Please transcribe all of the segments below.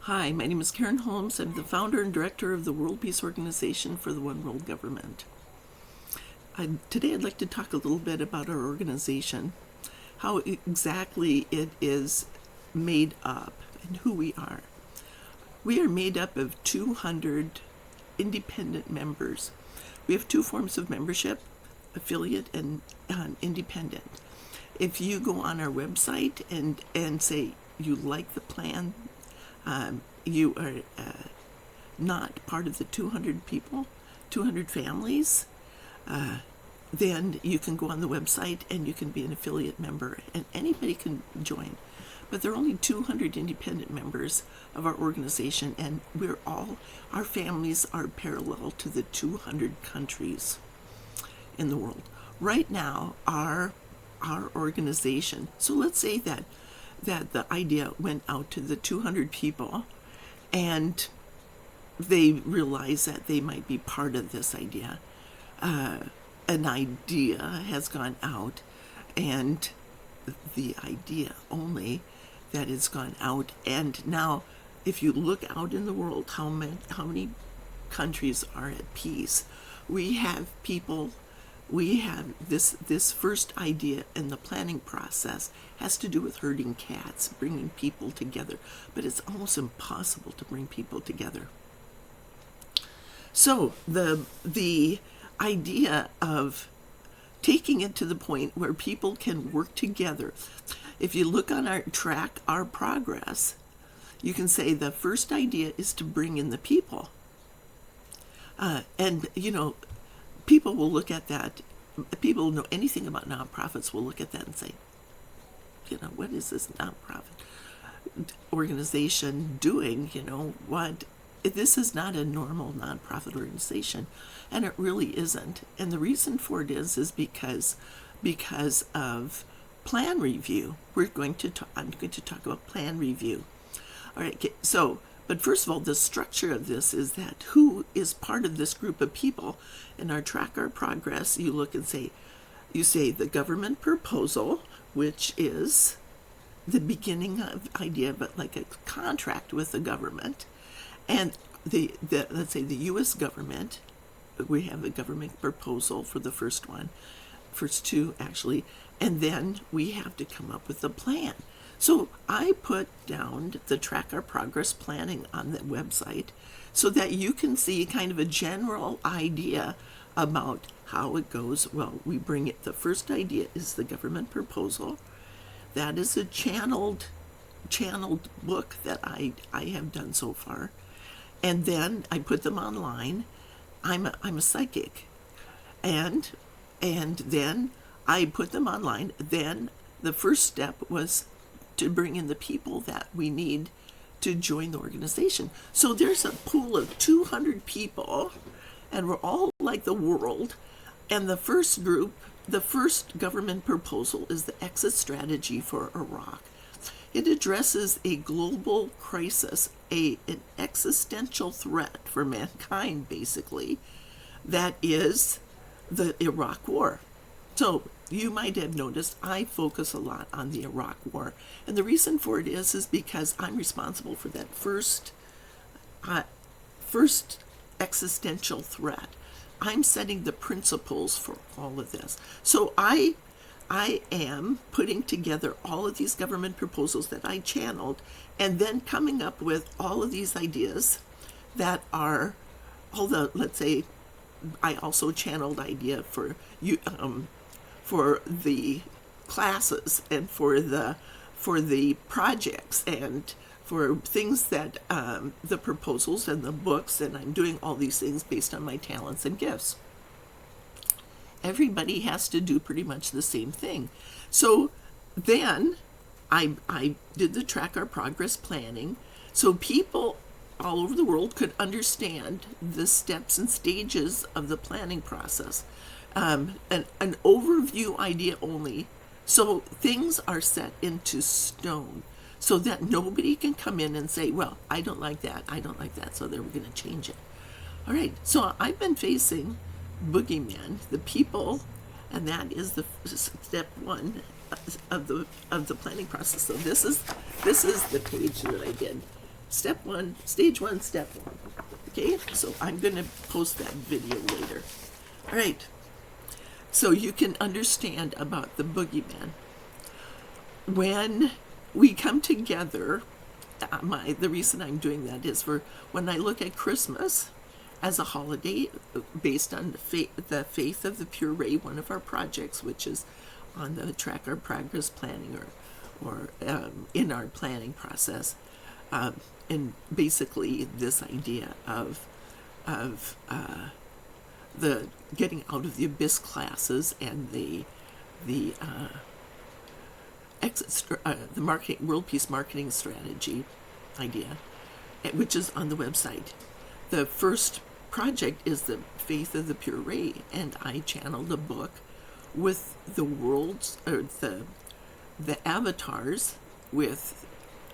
Hi, my name is Karen Holmes. I'm the founder and director of the World Peace Organization for the One World Government. Today I'd like to talk a little bit about our organization, how exactly it is made up, and who we are. We are made up of 200 independent members. We have two forms of membership, affiliate and independent. If you go on our website and say you like the plan, you are not part of the 200 people, 200 families, then you can go on the website and you can be an affiliate member, and anybody can join. But there are only 200 independent members of our organization, and our families are parallel to the 200 countries in the world. Right now, our organization, so let's say that the idea went out to the 200 people and they realize that they might be part of this idea. An idea has gone out, and the idea only that it's gone out. And now, if you look out in the world, how many countries are at peace? We have this first idea in the planning process has to do with herding cats, bringing people together, but it's almost impossible to bring people together. So the idea of taking it to the point where people can work together. If you look on our progress, you can say the first idea is to bring in the people. And people will look at that. People who know anything about nonprofits will look at that and say, what is this nonprofit organization doing? What? This is not a normal nonprofit organization, and it really isn't. And the reason for it is because of plan review. I'm going to talk about plan review. All right. So, but first of all, the structure of this is that who is part of this group of people. In our track our progress, you look and say the government proposal, which is the beginning of idea, but like a contract with the government. And let's say the U.S. government, we have a government proposal for the first two actually, and then we have to come up with a plan. So I put down the track our progress planning on the website so that you can see kind of a general idea about how it goes. Well, we bring it. The first idea is the government proposal. That is a channeled book that I have done so far. And then I put them online. I'm a psychic. And then I put them online. Then the first step was to bring in the people that we need to join the organization. So there's a pool of 200 people, and we're all like the world. And the first group, the first government proposal is the exit strategy for Iraq. It addresses a global crisis, an existential threat for mankind, basically, that is the Iraq War. So you might have noticed I focus a lot on the Iraq War. And the reason for it is because I'm responsible for that first existential threat. I'm setting the principles for all of this. So I am putting together all of these government proposals that I channeled, and then coming up with all of these ideas that are let's say, I also channeled idea for you, for the classes and for the projects and for things that the proposals and the books, and I'm doing all these things based on my talents and gifts. Everybody has to do pretty much the same thing. So then I did the track our progress planning so people all over the world could understand the steps and stages of the planning process. An overview idea only. So things are set into stone so that nobody can come in and say, well, I don't like that, so then we're going to change it. All right, so I've been facing boogeyman, the people, and that is the step one of the planning process. So this is the page that I did. step one, stage one, step one. Okay, so I'm going to post that video later. All right, so you can understand about the boogeyman. When we come together, the reason I'm doing that is for when I look at Christmas as a holiday based on the faith of the Pure Ray, one of our projects, which is on the track our progress planning or in our planning process, and basically this idea of the getting out of the abyss classes and the marketing world peace marketing strategy idea, which is on the website. The first project is the faith of the Pure Ray, and I channeled a book with the world's or the avatars with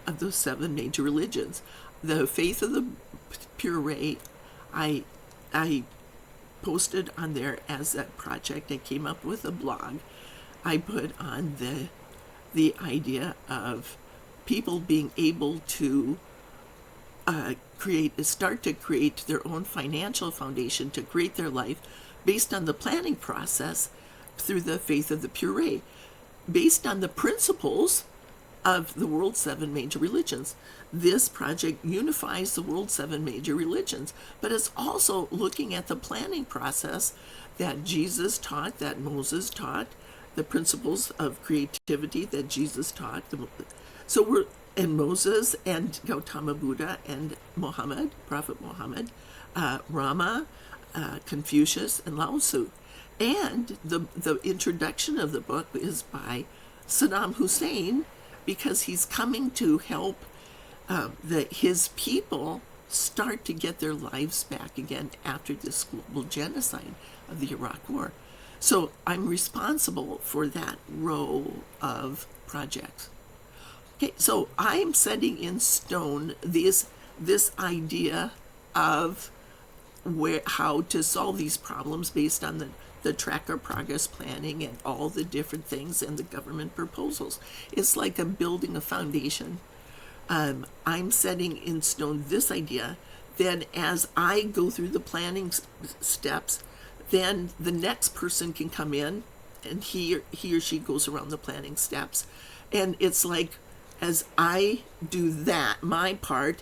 of those 7 major religions. The faith of the Pure Ray, I posted on there as a project. I came up with a blog. I put on the idea of people being able to start to create their own financial foundation to create their life based on the planning process through the faith of the Pure Ray, based on the principles of the world's 7 major religions. This project unifies the world's 7 major religions, but it's also looking at the planning process that Jesus taught, that Moses taught, the principles of creativity that Jesus taught. So we're in Moses and Gautama Buddha and Muhammad, Prophet Muhammad, Rama, Confucius, and Lao Tzu. And the introduction of the book is by Saddam Hussein, because he's coming to help his people start to get their lives back again after this global genocide of the Iraq War. So I'm responsible for that row of projects. Okay, so I'm setting in stone this idea of how to solve these problems based on the tracker progress planning and all the different things and the government proposals. It's like building a foundation. I'm setting in stone this idea. Then as I go through the planning steps, then the next person can come in and he or she goes around the planning steps. And it's like, as I do that, my part,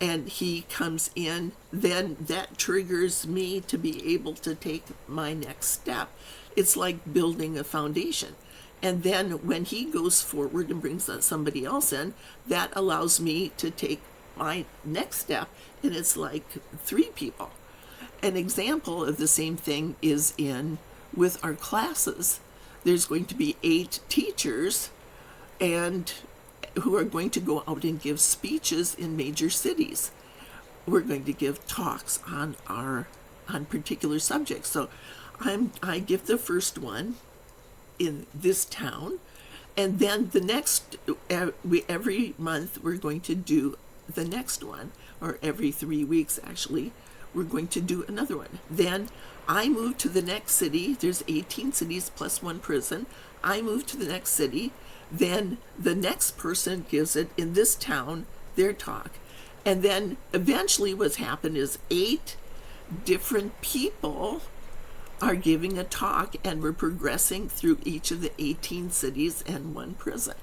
and he comes in, then that triggers me to be able to take my next step. It's like building a foundation. And then when he goes forward and brings somebody else in, that allows me to take my next step, and it's like 3 people. An example of the same thing is with our classes. There's going to be 8 teachers and who are going to go out and give speeches in major cities. We're going to give talks on particular subjects. So I give the first one in this town, and then the next every month we're going to do the next one, or every 3 weeks actually we're going to do another one. Then I move to the next city. There's 18 cities plus 1 prison. I move to the next city. Then the next person gives it in this town their talk. And then eventually what's happened is 8 different people are giving a talk, and we're progressing through each of the 18 cities and 1 prison.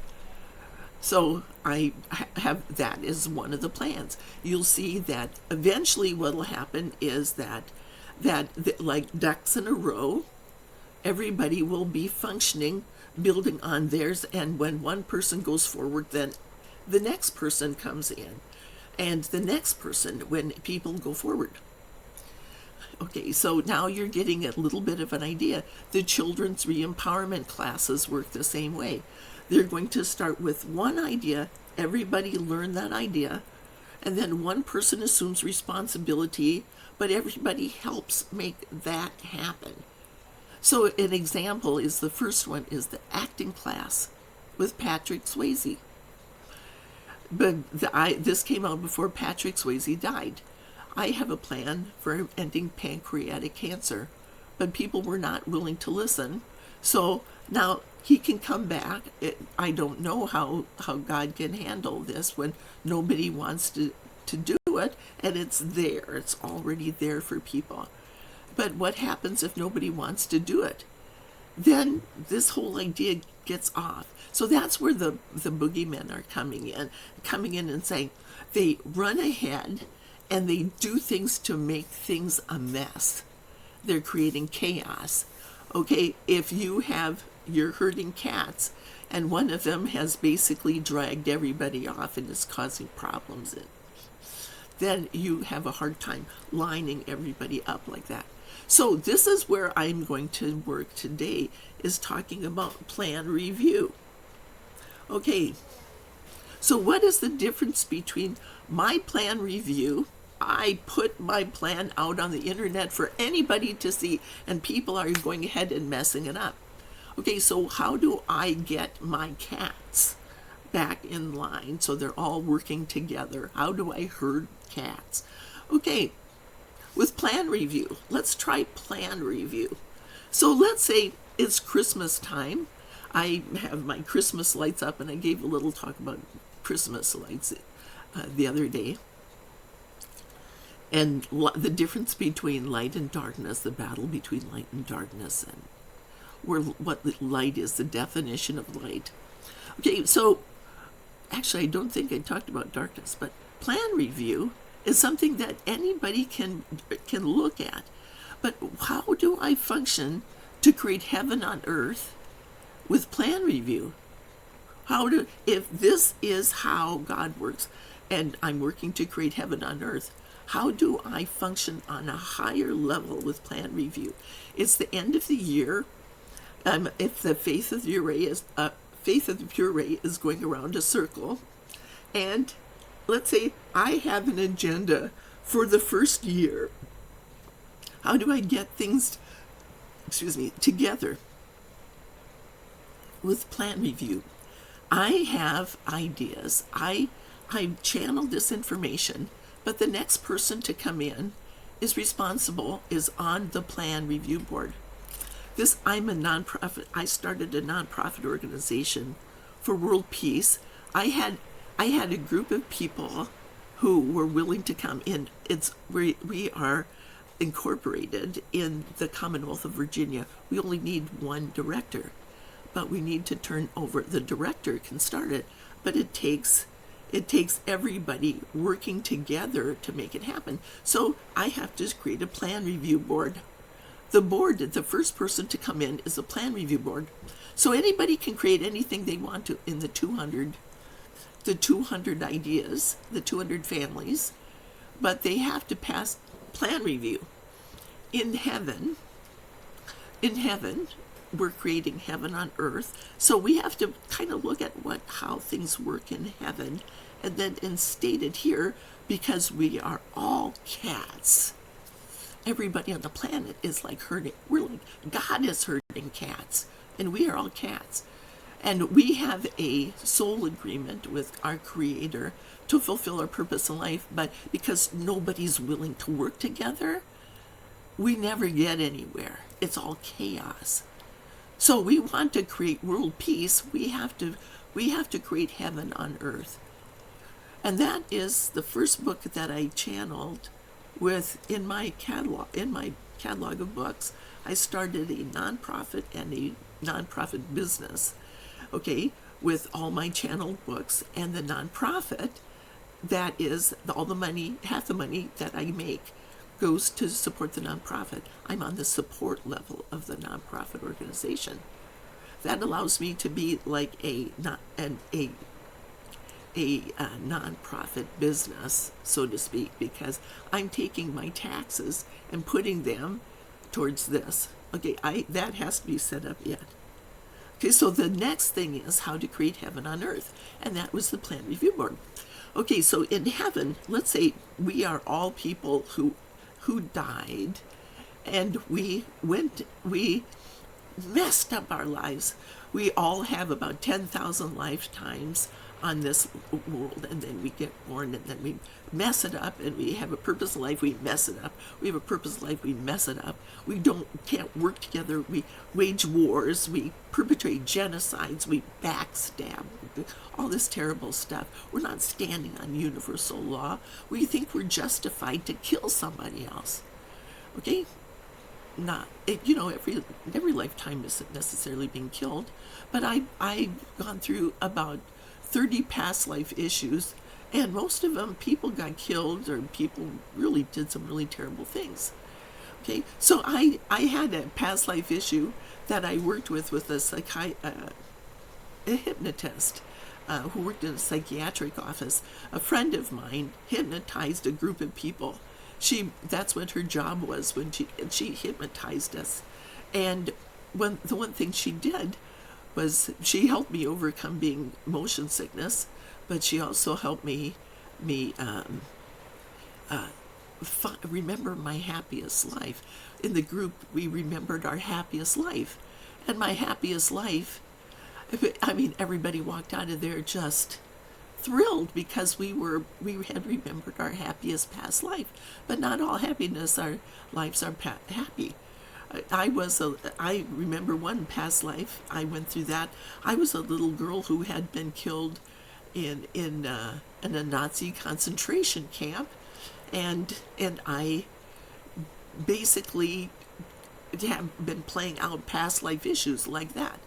So I have that as one of the plans. You'll see that eventually what will happen is that like ducks in a row, everybody will be functioning, building on theirs, and when one person goes forward, then the next person comes in, and the next person when people go forward. Okay, so now you're getting a little bit of an idea. The children's re-empowerment classes work the same way. They're going to start with one idea, everybody learn that idea, and then one person assumes responsibility, but everybody helps make that happen. So an example is the first one is the acting class with Patrick Swayze. But this came out before Patrick Swayze died. I have a plan for ending pancreatic cancer, but people were not willing to listen. So now he can come back. I don't know how God can handle this when nobody wants to do it, and it's there. It's already there for people. But what happens if nobody wants to do it? Then this whole idea gets off. So that's where the boogeymen are coming in and saying they run ahead and they do things to make things a mess. They're creating chaos. Okay, if you're herding cats and one of them has basically dragged everybody off and is causing problems, then you have a hard time lining everybody up like that. So this is where I'm going to work today, is talking about plan review. Okay, so what is the difference between my plan review? I put my plan out on the internet for anybody to see, and people are going ahead and messing it up. Okay, so how do I get my cats back in line so they're all working together? How do I herd cats? Okay, with plan review, let's try plan review. So let's say it's Christmas time. I have my Christmas lights up, and I gave a little talk about Christmas lights the other day. And the difference between light and darkness, the battle between light and darkness, and what light is, the definition of light. Okay, so actually I don't think I talked about darkness, but plan review is something that anybody can look at. But how do I function to create heaven on earth with plan review? If this is how God works, and I'm working to create heaven on earth, how do I function on a higher level with plan review? It's the end of the year. If the faith of the pure ray is going around a circle, and let's say I have an agenda for the first year. How do I get things, together with plan review? I have ideas. I channel this information, but the next person to come in is on the plan review board. I'm a nonprofit. I started a nonprofit organization for world peace. I had a group of people who were willing to come in. We are incorporated in the Commonwealth of Virginia. We only need one director, but we need to turn over. The director can start it, but it takes everybody working together to make it happen. So I have to create a plan review board. The first person to come in is a plan review board. So anybody can create anything they want to in the 200 ideas, the 200 families, but they have to pass plan review. In heaven, we're creating heaven on earth. So we have to kind of look at how things work in heaven, and then instate it here, because we are all cats. Everybody on the planet is like herding. God is herding cats, and we are all cats. And we have a soul agreement with our Creator to fulfill our purpose in life, but because nobody's willing to work together, we never get anywhere. It's all chaos. So we want to create world peace. We have to create heaven on earth. And that is the first book that I channeled in my catalog of books. I started a nonprofit and a nonprofit business, okay, with all my channeled books, and the nonprofit, that is all the money, half the money that I make goes to support the nonprofit. I'm on the support level of the nonprofit organization. That allows me to be like a nonprofit business, so to speak, because I'm taking my taxes and putting them towards this. Okay, that has to be set up yet. Okay, so the next thing is how to create heaven on earth, and that was the plan review board. Okay, so in heaven, let's say we are all people who died, and we messed up our lives. We all have about 10,000 lifetimes on this world, and then we get born, and then we mess it up, and we have a purpose in life, we mess it up. We have a purpose in life, we mess it up. We can't work together. We wage wars. We perpetrate genocides. We backstab. All this terrible stuff. We're not standing on universal law. We think we're justified to kill somebody else. Okay? Not every lifetime isn't necessarily being killed, but I've gone through about 30 past life issues, and most of them people got killed or people really did some really terrible things. Okay, so I had a past life issue that I worked with a hypnotist who worked in a psychiatric office. A friend of mine hypnotized a group of people. That's what her job was when she hypnotized us. And the one thing she did was she helped me overcome being motion sickness, but she also helped me remember my happiest life. In the group, we remembered our happiest life. And my happiest life, I mean, everybody walked out of there just thrilled because we had remembered our happiest past life. But not all our lives are happy. I remember one past life. I went through that. I was a little girl who had been killed in a Nazi concentration camp, and I basically have been playing out past life issues like that,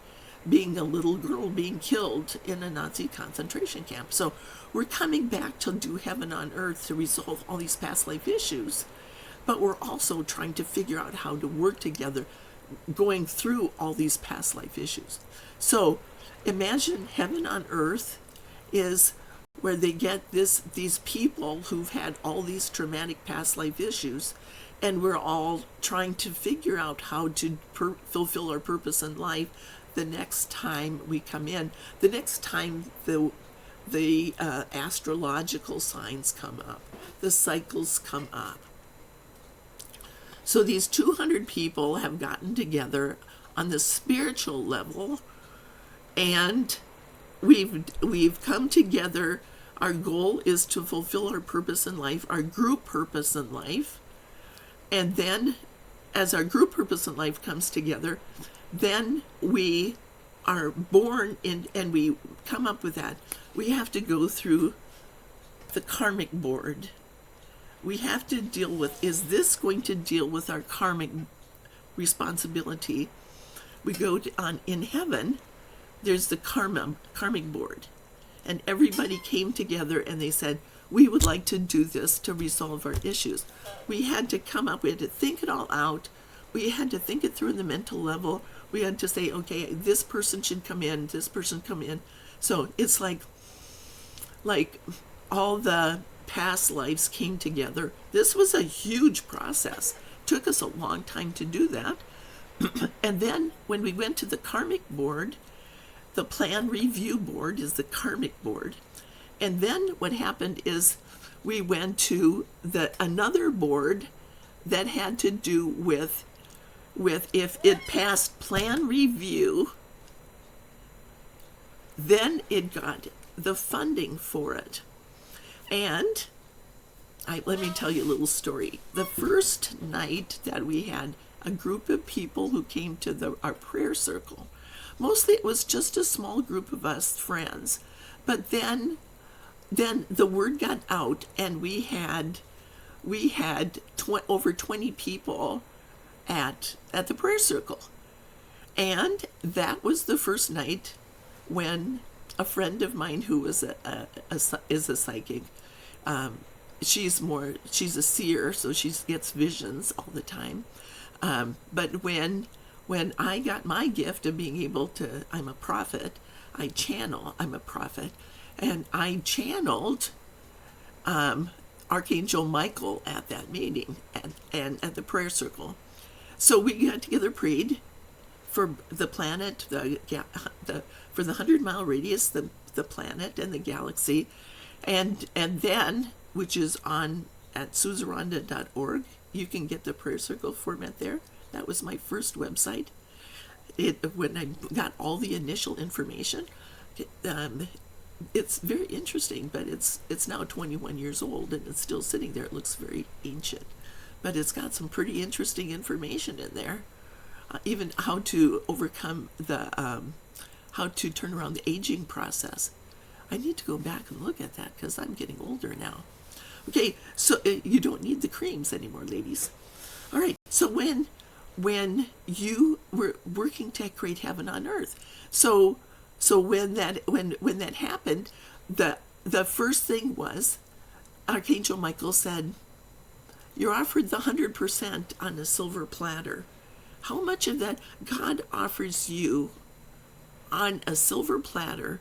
being a little girl being killed in a Nazi concentration camp. So we're coming back to do heaven on earth to resolve all these past life issues, but we're also trying to figure out how to work together going through all these past life issues. So imagine heaven on earth is where they get these people who've had all these traumatic past life issues, and we're all trying to figure out how to fulfill our purpose in life the next time we come in, the next time the astrological signs come up, the cycles come up. So these 200 people have gotten together on the spiritual level, and we've come together. Our goal is to fulfill our purpose in life, our group purpose in life. And then as our group purpose in life comes together, then we are born in, and we come up with that. We have to go through the karmic board. We have to deal with, is this going to deal with our karmic responsibility? We go in heaven, there's the karmic board. And everybody came together and they said, we would like to do this to resolve our issues. We had to think it all out. We had to think it through in the mental level. We had to say, okay, this person should come in, this person come in. So it's like all the past lives came together. This was a huge process. It took us a long time to do that. And then when we went to the karmic board, the plan review board is the karmic board. And then what happened is we went to another board that had to do with if it passed plan review, then it got the funding for it. And let me tell you a little story. The first night that we had a group of people who came to our prayer circle, mostly it was just a small group of us friends, but then the word got out, and we had over 20 people at the prayer circle. And that was the first night when a friend of mine who was is a psychic, she's a seer, so she gets visions all the time. But when I got my gift of being able to, I'm a prophet, I'm a prophet, and I channeled Archangel Michael at that meeting and at the prayer circle. So we got together, prayed for the planet, for the 100-mile radius, the planet and the galaxy, and then, which is at suzeranda.org, you can get the prayer circle format there. That was my first website. When I got all the initial information, it's very interesting, but it's now 21 years old and it's still sitting there. It looks very ancient, but it's got some pretty interesting information in there. Even how to overcome how to turn around the aging process. I need to go back and look at that because I'm getting older now. Okay, so you don't need the creams anymore, ladies. All right, so when you were working to create heaven on earth, so when that happened, the first thing was Archangel Michael said, "You're offered the 100% on a silver platter." How much of that God offers you on a silver platter?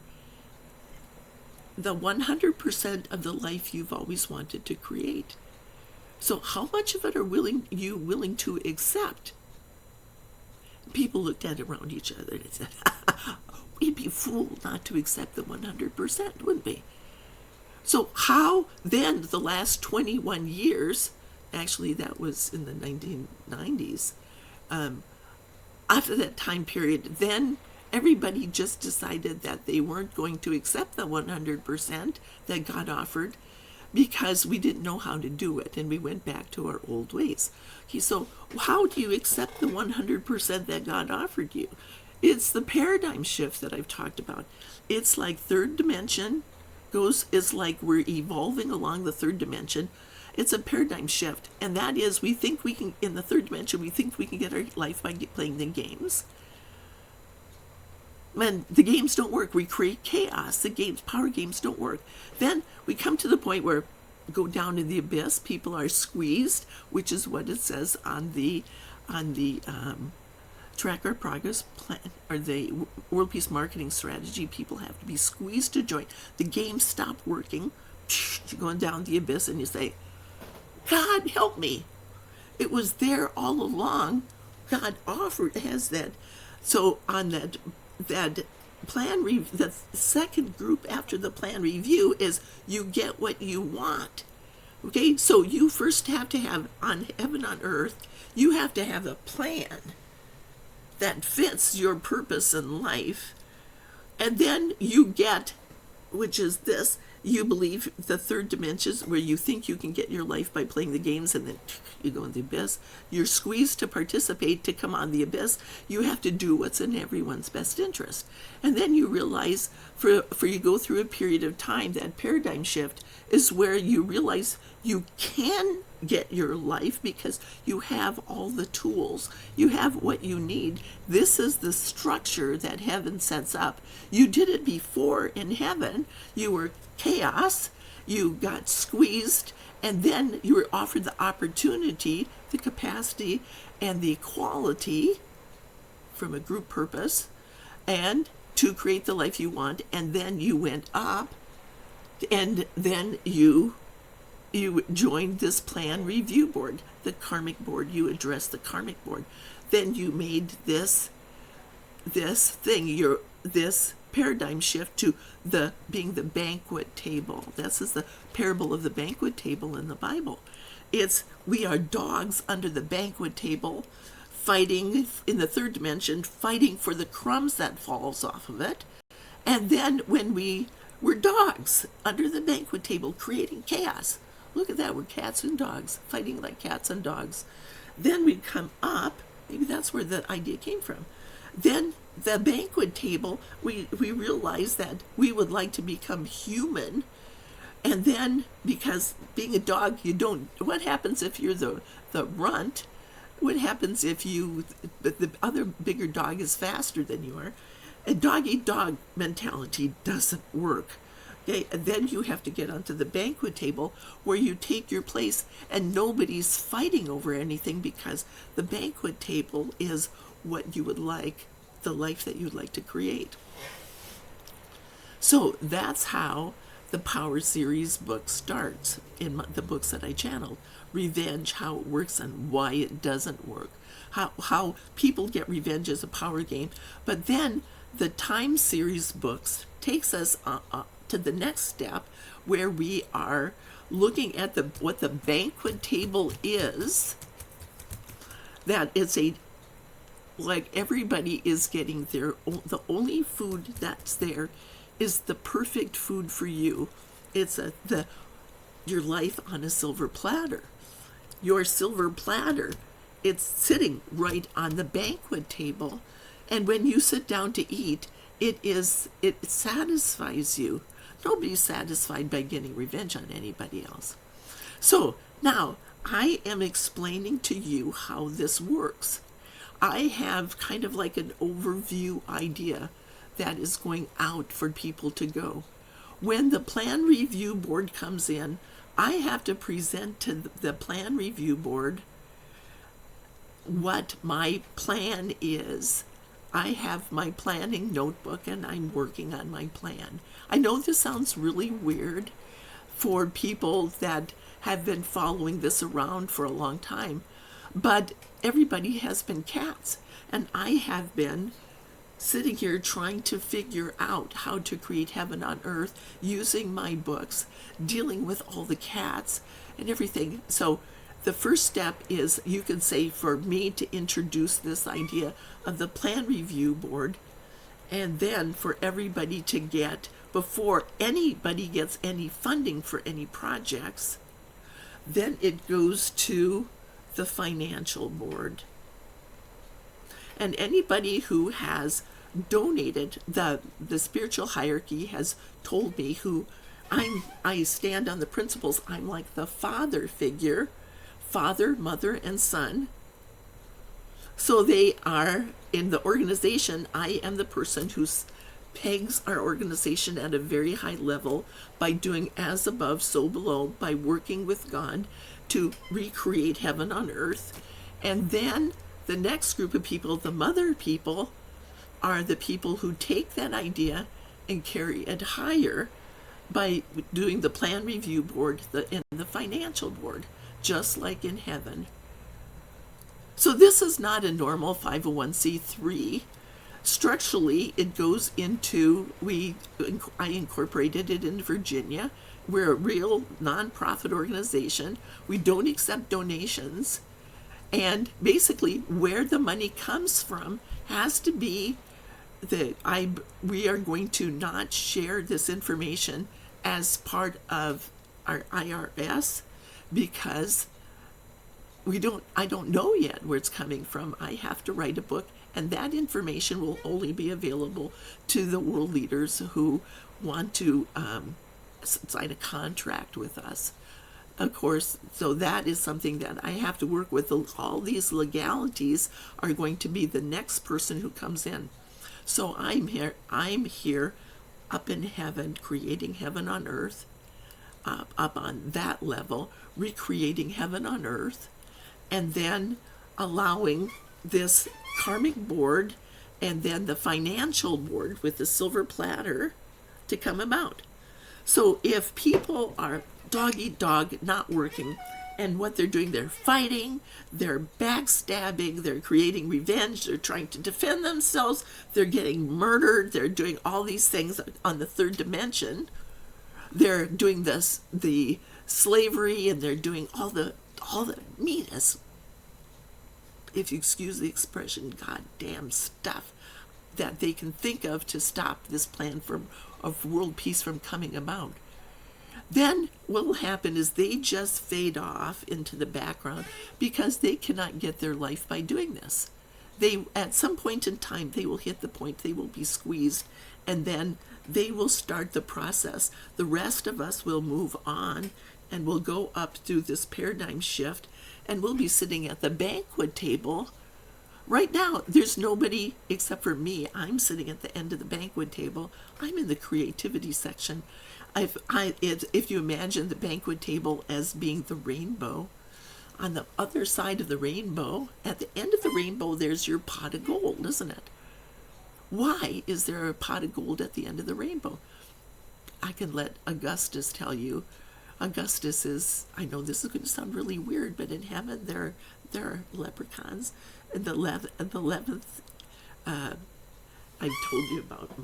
The 100% of the life you've always wanted to create. So how much of it are you willing to accept? People looked at around each other and said, we'd be fooled not to accept the 100%, wouldn't we? So how then the last 21 years, actually that was in the 1990s, after that time period, then everybody just decided that they weren't going to accept the 100% that God offered because we didn't know how to do it, and we went back to our old ways. Okay, so how do you accept the 100% that God offered you? It's the paradigm shift that I've talked about. It's like third dimension it's like we're evolving along the third dimension. It's a paradigm shift, and that is we think we can, in the third dimension, we think we can get our life by playing the games. And the games don't work. We create chaos. Power games don't work. Then we come to the point where go down in the abyss. People are squeezed, which is what it says on the track our progress plan or the world peace marketing strategy. People have to be squeezed to join. The games stop working. You're going down the abyss, and you say, "God help me! It was there all along. God has that." So on that plan the second group after the plan review is you get what you want. Okay, so you first have to have on heaven on earth, you have to have a plan that fits your purpose in life, and then you get, which is this, you believe the third dimension where you think you can get your life by playing the games, and then you go in the abyss. You're squeezed to participate, to come on the abyss. You have to do what's in everyone's best interest. And then you realize, for you go through a period of time, that paradigm shift is where you realize you can get your life because you have all the tools. You have what you need. This is the structure that heaven sets up. You did it before in heaven. You were chaos. You got squeezed, and then you were offered the opportunity, the capacity, and the equality from a group purpose, and to create the life you want. And then you went up, and then you joined this plan review board, the karmic board. You addressed the karmic board. Then you made this thing, this paradigm shift to being the banquet table. This is the parable of the banquet table in the Bible. We are dogs under the banquet table, fighting in the third dimension, fighting for the crumbs that falls off of it. And then when we're dogs under the banquet table, creating chaos. Look at that, we're cats and dogs, fighting like cats and dogs. Then we come up, maybe that's where the idea came from. Then the banquet table, we realize that we would like to become human. And then, because being a dog, what happens if you're the runt? What happens if the other bigger dog is faster than you are? A dog-eat-dog mentality doesn't work. Okay, and then you have to get onto the banquet table where you take your place and nobody's fighting over anything, because the banquet table is what you would like, the life that you'd like to create. So that's how the Power Series book starts in the books that I channeled. Revenge, how it works and why it doesn't work. How people get revenge as a power game. But then the Time Series books takes us to the next step, where we are looking at what the banquet table is. That it's like everybody is getting the only food that's there is the perfect food for you. It's your life on a silver platter. Your silver platter, it's sitting right on the banquet table. And when you sit down to eat, it satisfies you. Nobody's satisfied by getting revenge on anybody else. So now I am explaining to you how this works. I have kind of like an overview idea that is going out for people to go. When the plan review board comes in, I have to present to the plan review board what my plan is. I have my planning notebook and I'm working on my plan. I know this sounds really weird for people that have been following this around for a long time, but everybody has been cats, and I have been sitting here trying to figure out how to create heaven on earth using my books, dealing with all the cats and everything. So the first step is, you can say, for me to introduce this idea of the plan review board, and then for everybody to get, before anybody gets any funding for any projects, then it goes to the financial board. And anybody who has donated, the spiritual hierarchy has told me who I stand on the principles. I'm like the father figure, father, mother, and son. So they are in the organization. I am the person who pegs our organization at a very high level by doing as above, so below, by working with God to recreate heaven on earth. And then the next group of people, the mother people, are the people who take that idea and carry it higher by doing the plan review board and the financial board, just like in heaven. So this is not a normal 501c3. Structurally, it goes into, I incorporated it in Virginia. We're a real nonprofit organization. We don't accept donations. And basically, where the money comes from has to be we are going to not share this information as part of our IRS, because I don't know yet where it's coming from. I have to write a book, and that information will only be available to the world leaders who want to sign a contract with us. Of course, so that is something that I have to work with. All these legalities are going to be the next person who comes in. So I'm here up in heaven, creating heaven on earth, up on that level, recreating heaven on earth, and then allowing this karmic board and then the financial board with the silver platter to come about. So if people are dog eat dog, not working, and what they're doing, they're fighting, they're backstabbing, they're creating revenge, they're trying to defend themselves, they're getting murdered, they're doing all these things on the third dimension, they're doing the slavery, and they're doing all the meanest, if you excuse the expression, goddamn stuff that they can think of to stop this plan of world peace from coming about. Then what will happen is they just fade off into the background because they cannot get their life by doing this. At some point in time, they will hit the point, they will be squeezed, and then they will start the process. The rest of us will move on, and we'll go up through this paradigm shift, and we'll be sitting at the banquet table. Right now, there's nobody except for me. I'm sitting at the end of the banquet table. I'm in the creativity section. If you imagine the banquet table as being the rainbow, on the other side of the rainbow, at the end of the rainbow, there's your pot of gold, isn't it? Why is there a pot of gold at the end of the rainbow? I can let Augustus tell you. Augustus is, I know this is going to sound really weird, but in heaven there are leprechauns. And the 11th, I've told you about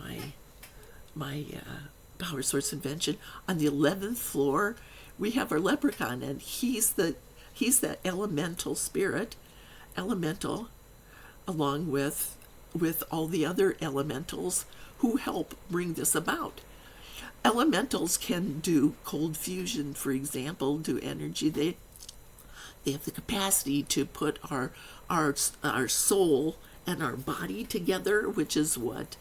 my power source invention. On the 11th floor, we have our leprechaun, and he's the elemental spirit, along with all the other elementals who help bring this about. Elementals can do cold fusion, for example, do energy. They have the capacity to put our soul and our body together, which is what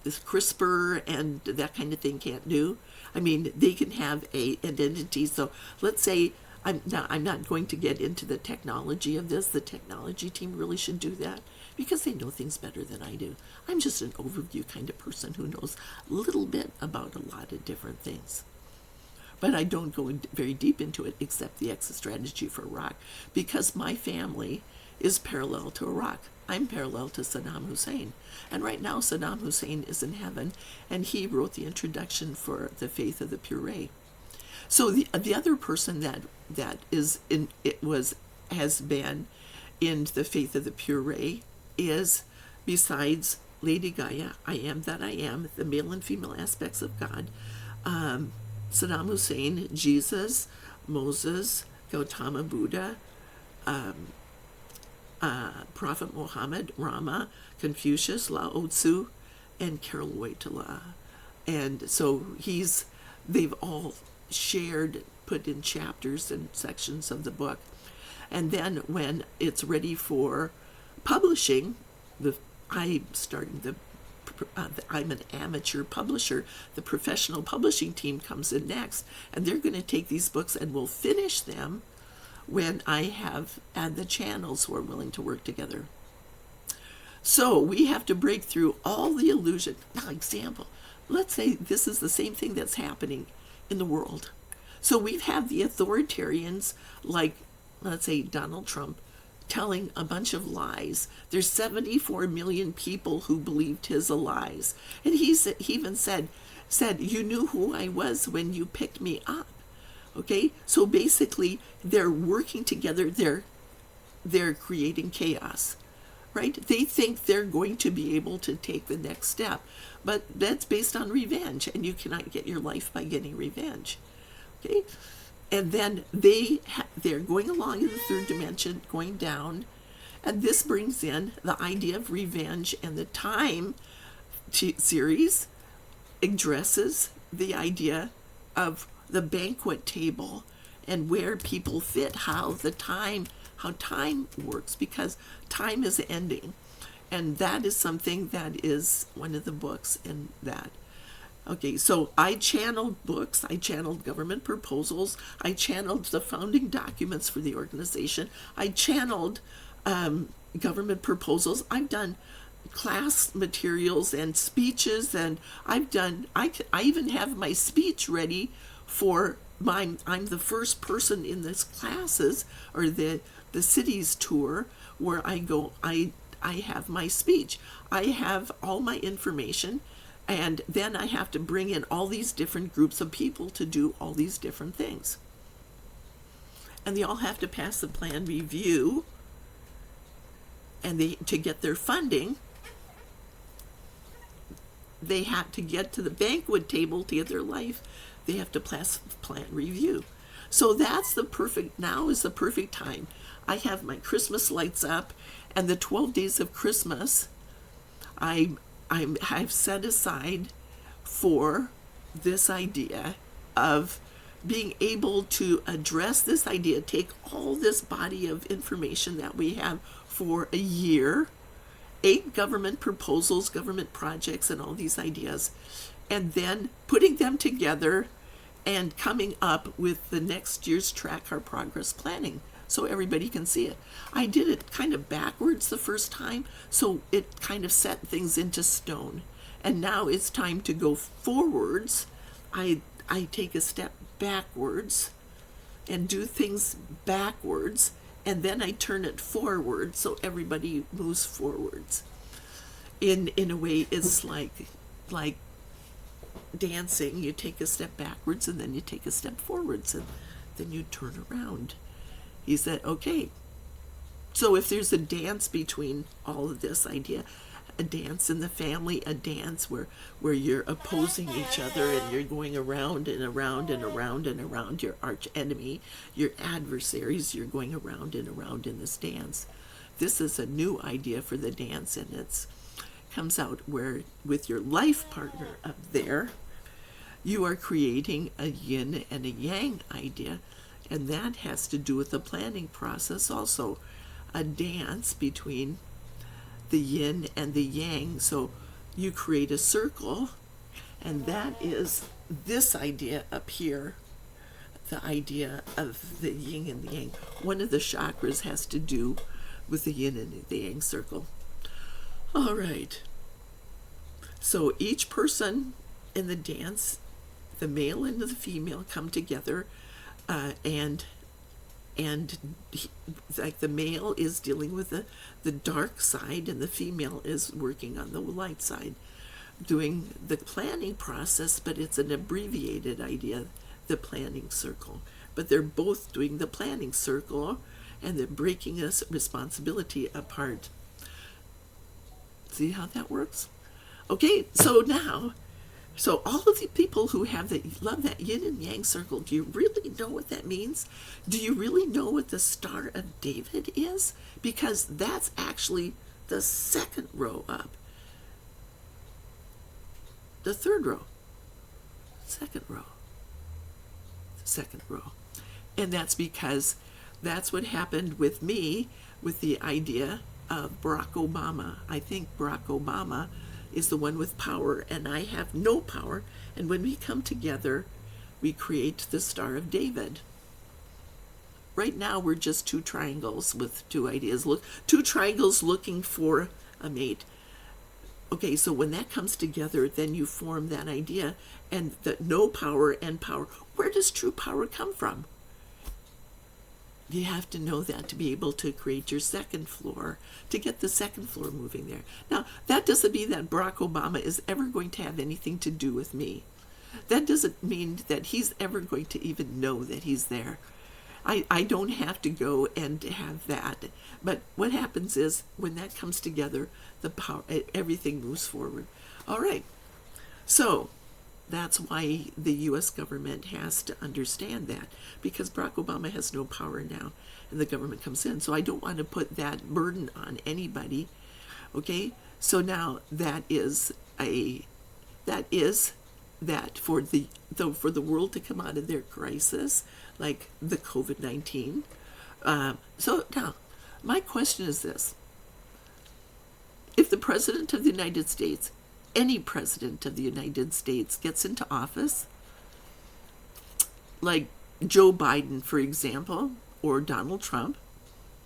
this CRISPR and that kind of thing can't do. I mean, they can have an entity. So let's say I'm not going to get into the technology of this. The technology team really should do that because they know things better than I do. I'm just an overview kind of person who knows a little bit about a lot of different things. But I don't go very deep into it except the exit strategy for Iraq because my family is parallel to Iraq. I'm parallel to Saddam Hussein. And right now Saddam Hussein is in heaven, and he wrote the introduction for the faith of the Puree. So the other person that has been in the faith of the Puree is, besides Lady Gaia, I am that I am, the male and female aspects of God, Saddam Hussein, Jesus, Moses, Gautama Buddha, Prophet Muhammad, Rama, Confucius, Lao Tzu, and Carol Wojtyla. And so they've all shared, put in chapters and sections of the book. And then when it's ready for publishing, I'm an amateur publisher. The professional publishing team comes in next, and they're going to take these books and we'll finish them when I have the channels who are willing to work together. So we have to break through all the illusion. Now, example, let's say this is the same thing that's happening in the world. So we've had the authoritarians like, let's say, Donald Trump, telling a bunch of lies. There's 74 million people who believed his lies. And he even said, you knew who I was when you picked me up. Okay? So basically, they're working together. They're creating chaos. Right? They think they're going to be able to take the next step. But that's based on revenge. And you cannot get your life by getting revenge. Okay? And then they're going along in the third dimension, going down. And this brings in the idea of revenge, and the Time series addresses the idea of the banquet table and where people fit, how time works, because time is ending. And that is something that is one of the books in that. Okay, so I channeled books, I channeled government proposals, I channeled the founding documents for the organization, I channeled government proposals, I've done class materials and speeches, and I even have my speech ready for I'm the first person in this classes, or the cities tour, where I go, I have my speech, I have all my information. And then I have to bring in all these different groups of people to do all these different things. And they all have to pass the plan review. And to get their funding, they have to get to the banquet table to get their life. They have to pass plan review. So now is the perfect time. I have my Christmas lights up, and the 12 days of Christmas, I've set aside for this idea of being able to address this idea, take all this body of information that we have for a year, 8 government proposals, government projects, and all these ideas, and then putting them together and coming up with the next year's track our progress planning, so everybody can see it. I did it kind of backwards the first time, so it kind of set things into stone. And now it's time to go forwards. I take a step backwards and do things backwards, and then I turn it forward so everybody moves forwards. In a way, it's like dancing. You take a step backwards, and then you take a step forwards, and then you turn around. He said, okay, so if there's a dance between all of this idea, a dance in the family, a dance where you're opposing each other and you're going around and around and around and around your arch enemy, your adversaries, you're going around and around in this dance. This is a new idea for the dance, and it's comes out where with your life partner up there, you are creating a yin and a yang idea, and that has to do with the planning process also, a dance between the yin and the yang. So you create a circle, and that is this idea up here, the idea of the yin and the yang. One of the chakras has to do with the yin and the yang circle. All right. So each person in the dance, the male and the female, come together, and like the male is dealing with the dark side, and the female is working on the light side, doing the planning process, but it's an abbreviated idea, the planning circle. But they're both doing the planning circle, and they're breaking this responsibility apart. See how that works? Okay, so now, so all of the people who love that yin and yang circle, do you really know what that means? Do you really know what the Star of David is? Because that's actually the second row up. The third row. Second row. Second row. And that's because that's what happened with me with the idea of Barack Obama. I think Barack Obama is the one with power, and I have no power. And when we come together, we create the Star of David. Right now, we're just two triangles with two ideas. Look, two triangles looking for a mate. Okay, so when that comes together, then you form that idea, and that no power and power. Where does true power come from? You have to know that to be able to create your second floor, to get the second floor moving there. Now, that doesn't mean that Barack Obama is ever going to have anything to do with me. That doesn't mean that he's ever going to even know that he's there. I don't have to go and have that. But what happens is, when that comes together, the power, everything moves forward. All right. So that's why the U.S. government has to understand that, because Barack Obama has no power now, and the government comes in. So I don't want to put that burden on anybody. Okay. So now that for the world to come out of their crisis, like the COVID-19. So now, my question is this: if the President of the United States, any President of the United States, gets into office, like Joe Biden, for example, or Donald Trump,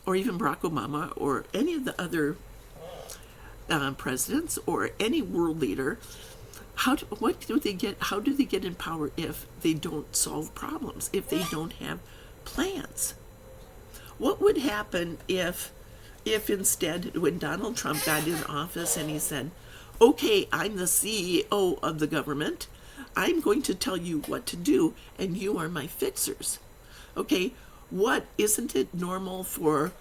or even Barack Obama, or any of the other presidents, or any world leader, how do they get in power if they don't solve problems, if they don't have plans? What would happen if instead, when Donald Trump got in office and he said, okay, I'm the CEO of the government, I'm going to tell you what to do, and you are my fixers. Okay, isn't it normal for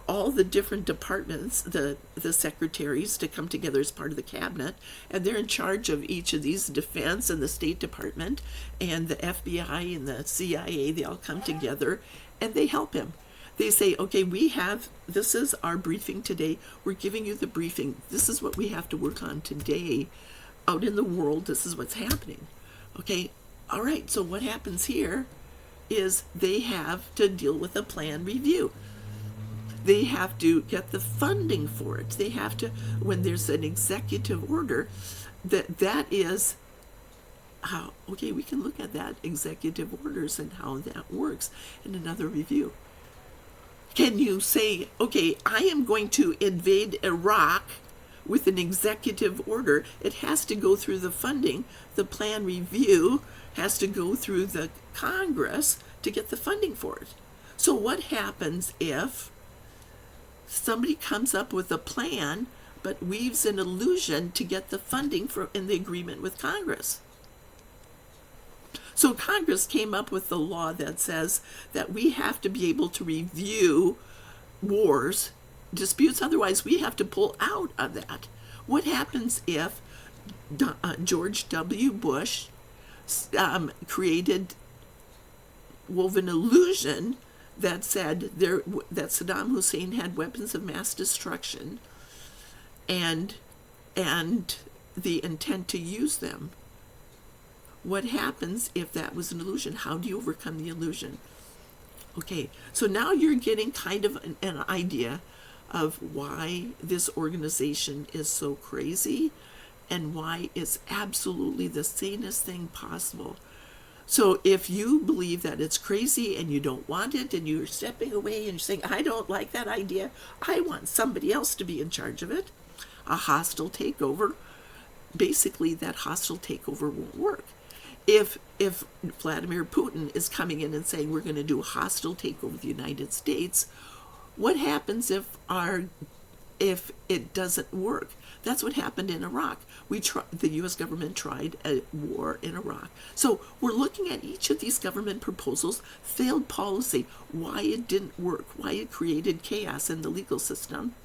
all the different departments, the secretaries, to come together as part of the cabinet, and they're in charge of each of these, defense and the State Department and the FBI and the CIA, they all come together and they help him. They say, okay, this is our briefing today. We're giving you the briefing. This is what we have to work on today. Out in the world, this is what's happening. Okay, all right, so what happens here is they have to deal with a plan review. They have to get the funding for it. They have to, when there's an executive order, that is how, okay, we can look at that executive orders and how that works in another review. Can you say, okay, I am going to invade Iraq with an executive order? It has to go through the funding. The plan review has to go through the Congress to get the funding for it. So what happens if somebody comes up with a plan but weaves an illusion to get the funding in the agreement with Congress? So Congress came up with the law that says that we have to be able to review wars, disputes, otherwise we have to pull out of that. What happens if George W. Bush wove an illusion that said that Saddam Hussein had weapons of mass destruction, and and the intent to use them. What happens if that was an illusion? How do you overcome the illusion? Okay, so now you're getting kind of an idea of why this organization is so crazy and why it's absolutely the sanest thing possible. So if you believe that it's crazy and you don't want it and you're stepping away and you're saying, I don't like that idea, I want somebody else to be in charge of it, a hostile takeover, basically that hostile takeover won't work. If Vladimir Putin is coming in and saying we're going to do a hostile takeover of the United States, what happens if it doesn't work? That's what happened in Iraq. The U.S. government tried a war in Iraq. So we're looking at each of these government proposals, failed policy, why it didn't work, why it created chaos in the legal system.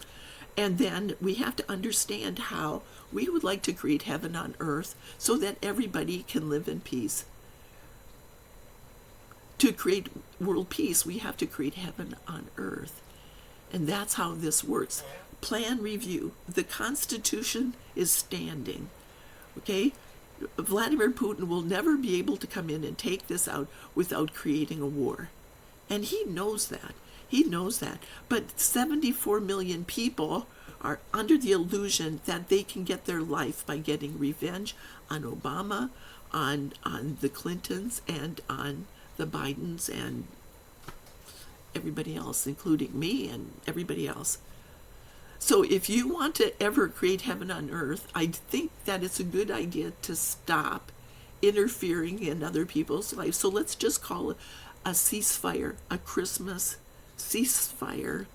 And then we have to understand how we would like to create heaven on earth so that everybody can live in peace. To create world peace, we have to create heaven on earth. And that's how this works. Plan review. The Constitution is standing. Okay? Vladimir Putin will never be able to come in and take this out without creating a war. And he knows that. He knows that. But 74 million people are under the illusion that they can get their life by getting revenge on Obama, on the Clintons, and on the Bidens, and everybody else, including me and everybody else. So if you want to ever create heaven on earth, I think that it's a good idea to stop interfering in other people's lives. So let's just call it a ceasefire, a Christmas ceasefire,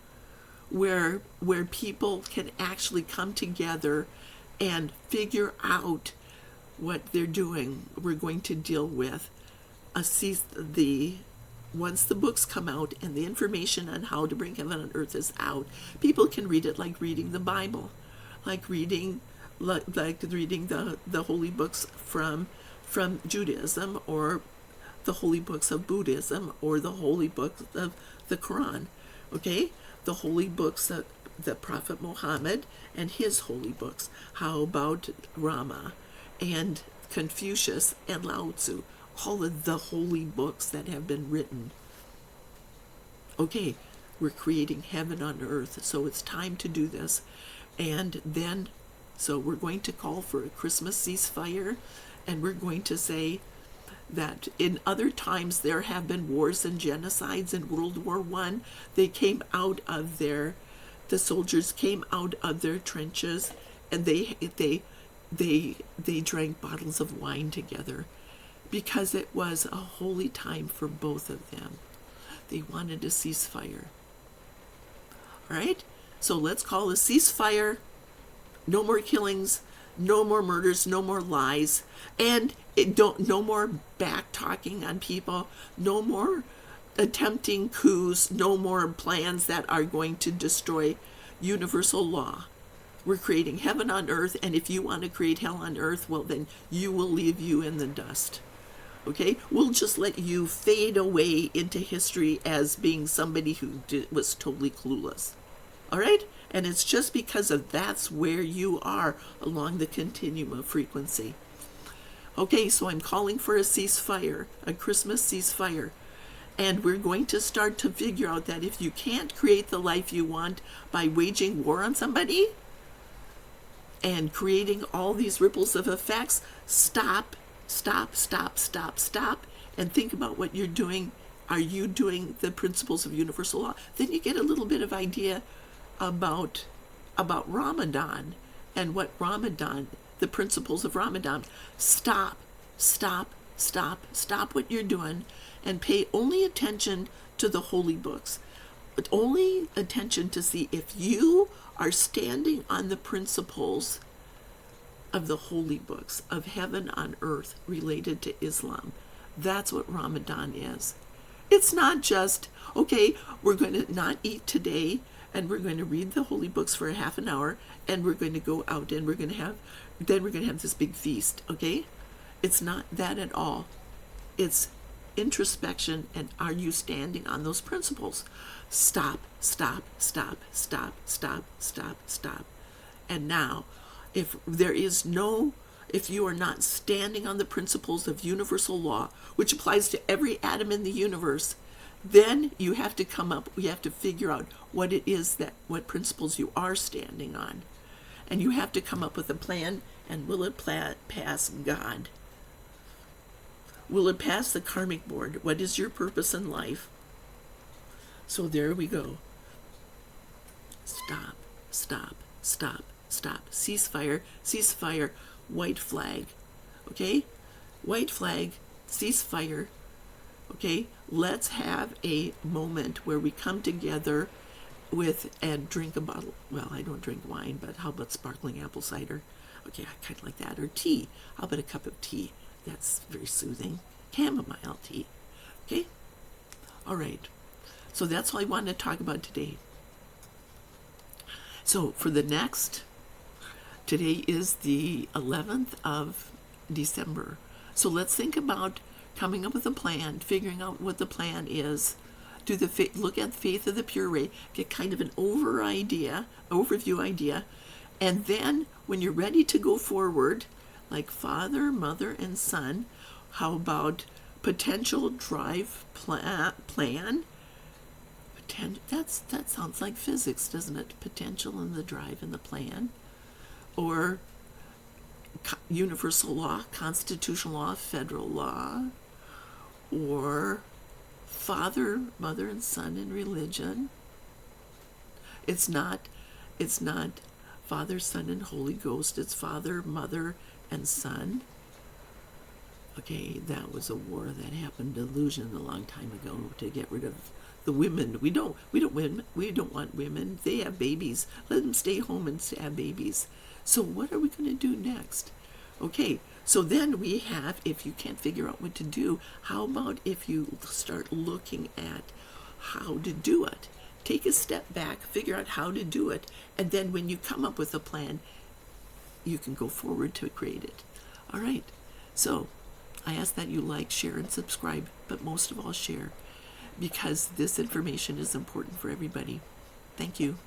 where people can actually come together and figure out what they're doing. We're going to deal with once the books come out and the information on how to bring heaven on earth is out, people can read it like reading the Bible, like reading the holy books from Judaism, or the holy books of Buddhism, or the holy books of the Quran. Okay, the holy books of the Prophet Muhammad and his holy books. How about Rama and Confucius and Lao Tzu? All of the holy books that have been written. Okay, we're creating heaven on earth, so it's time to do this. And then, so we're going to call for a Christmas ceasefire, and we're going to say that in other times there have been wars and genocides. In World War I, the soldiers came out of their trenches, and they drank bottles of wine together, because it was a holy time for both of them. They wanted a ceasefire. All right? So let's call a ceasefire. No more killings, no more murders, no more lies, and no more back-talking on people, no more attempting coups, no more plans that are going to destroy universal law. We're creating heaven on earth, and if you want to create hell on earth, well, then you will leave you in the dust. Okay, we'll just let you fade away into history as being somebody who was totally clueless. All right? And it's just because of that's where you are along the continuum of frequency. Okay, so I'm calling for a ceasefire, a Christmas ceasefire. And we're going to start to figure out that if you can't create the life you want by waging war on somebody and creating all these ripples of effects, stop, and think about what you're doing. Are you doing the principles of universal law? Then you get a little bit of idea about Ramadan and what Ramadan, the principles of Ramadan. Stop what you're doing and pay only attention to the holy books. But only attention to see if you are standing on the principles of the holy books of heaven on earth related to Islam. That's what Ramadan is. It's not just, okay, we're going to not eat today, and we're going to read the holy books for a half an hour, and we're going to go out and we're going to have this big feast. Okay, it's not that at all. It's introspection, and are you standing on those principles? Stop. And now if you are not standing on the principles of universal law, which applies to every atom in the universe, then you have to figure out what it is what principles you are standing on. And you have to come up with a plan, and will it pass God? Will it pass the karmic board? What is your purpose in life? So there we go. Stop, stop, stop, stop. Ceasefire, ceasefire, white flag. Okay? White flag, ceasefire. Okay? Let's have a moment where we come together and drink a bottle. Well, I don't drink wine, but how about sparkling apple cider? Okay, I kind of like that. Or tea. How about a cup of tea? That's very soothing. Chamomile tea. Okay? All right. So that's all I wanted to talk about today. So for today is the 11th of December. So let's think about coming up with a plan, figuring out what the plan is. Look at the Faith of the Pure Ray, get kind of an overview idea, and then when you're ready to go forward, like Father, Mother, and Son, how about potential drive plan? That sounds like physics, doesn't it? Potential and the drive and the plan. Or universal law, constitutional law, federal law. Or Father, Mother, and Son in religion. It's not Father, Son, and Holy Ghost. It's Father, Mother, and Son. Okay, that was a war that happened in Illusion a long time ago to get rid of the women. We don't want women. They have babies. Let them stay home and have babies. So what are we going to do next? Okay, so then we have, if you can't figure out what to do, how about if you start looking at how to do it? Take a step back, figure out how to do it, and then when you come up with a plan, you can go forward to create it. All right, so I ask that you like, share, and subscribe, but most of all share, because this information is important for everybody. Thank you.